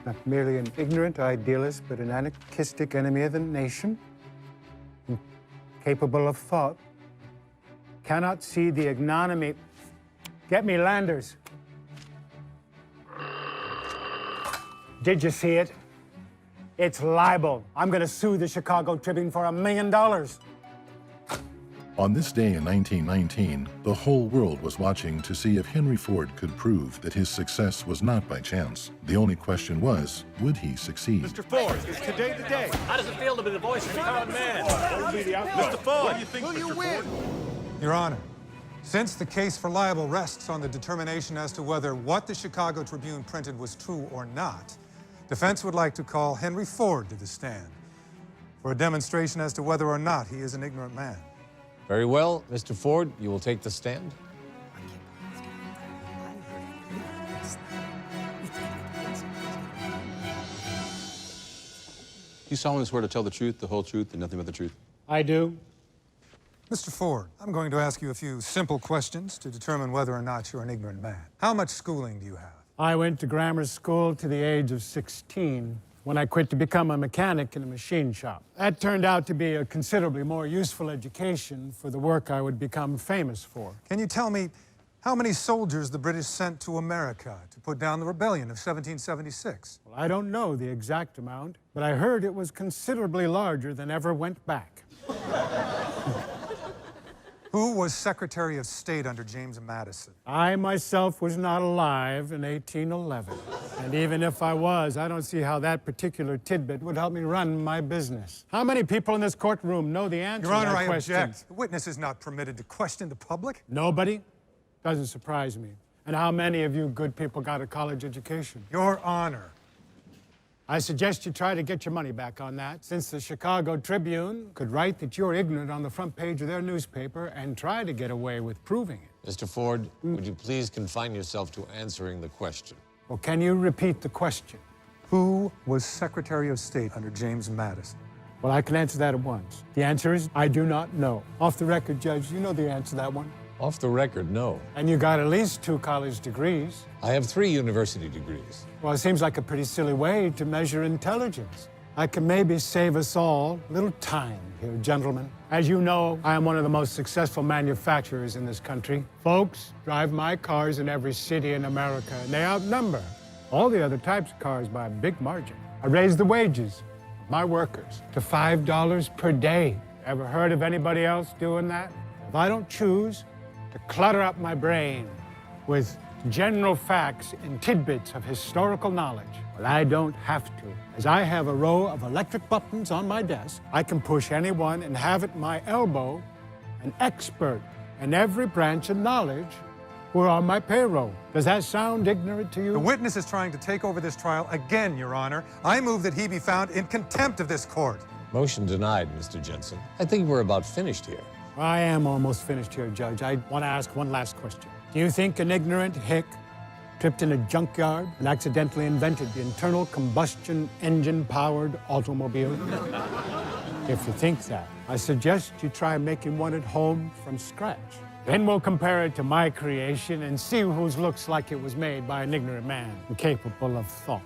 not merely an ignorant idealist, but an anarchistic enemy of the nation, incapable of thought, cannot see the ignominy. Get me Landers. Did you see it? It's libel. I'm going to sue the Chicago Tribune for $1 million. On this day in 1919, the whole world was watching to see if Henry Ford could prove that his success was not by chance. The only question was, would he succeed? Mr. Ford, is today the day? How does it feel to be the voice of the common man? Mr. Ford, what do you think, Mr. Ford? Your Honor, since the case for libel rests on the determination as to whether what the Chicago Tribune printed was true or not, defense would like to call Henry Ford to the stand for a demonstration as to whether or not he is an ignorant man. Very well, Mr. Ford, you will take the stand. You solemnly swear to tell the truth, the whole truth, and nothing but the truth? I do. Mr. Ford, I'm going to ask you a few simple questions to determine whether or not you're an ignorant man. How much schooling do you have? I went to grammar school to the age of 16 when I quit to become a mechanic in a machine shop. That turned out to be a considerably more useful education for the work I would become famous for. Can you tell me how many soldiers the British sent to America to put down the rebellion of 1776? Well, I don't know the exact amount, but I heard it was considerably larger than ever went back. Who was Secretary of State under James Madison? I myself was not alive in 1811. And even if I was, I don't see how that particular tidbit would help me run my business. How many people in this courtroom know the answer Your Honor, to that I question? object. The witness is not permitted to question the public. Nobody? Doesn't surprise me. And how many of you good people got a college education? Your Honor. I suggest you try to get your money back on that, since the Chicago Tribune could write that you're ignorant on the front page of their newspaper and try to get away with proving it. Mr. Ford, would you please confine yourself to answering the question? Well, can you repeat the question? Who was Secretary of State under James Madison? Well, I can answer that at once. The answer is, I do not know. Off the record, Judge, you know the answer to that one. Off the record, no. And you got at least 2 college degrees. I have 3 university degrees. Well, it seems like a pretty silly way to measure intelligence. I can maybe save us all a little time here, gentlemen. As you know, I am one of the most successful manufacturers in this country. Folks drive my cars in every city in America, and they outnumber all the other types of cars by a big margin. I raised the wages of my workers to $5 per day. Ever heard of anybody else doing that? If I don't choose to clutter up my brain with general facts and tidbits of historical knowledge, well, I don't have to. As I have a row of electric buttons on my desk, I can push any one and have at my elbow an expert in every branch of knowledge who are on my payroll. Does that sound ignorant to you? The witness is trying to take over this trial again, Your Honor. I move that he be found in contempt of this court. Motion denied, Mr. Jensen. I think we're about finished here. I am almost finished here, Judge. I want to ask one last question. Do you think an ignorant hick tripped in a junkyard and accidentally invented the internal combustion engine-powered automobile? If you think that, I suggest you try making one at home from scratch. Then we'll compare it to my creation and see whose looks like it was made by an ignorant man incapable of thought.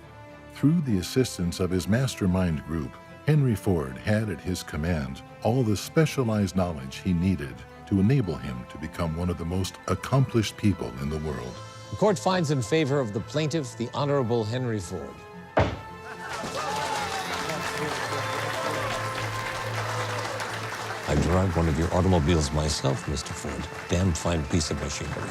Through the assistance of his mastermind group, Henry Ford had at his command all the specialized knowledge he needed to enable him to become one of the most accomplished people in the world. The court finds in favor of the plaintiff, the Honorable Henry Ford. I drive one of your automobiles myself, Mr. Ford. Damn fine piece of machinery.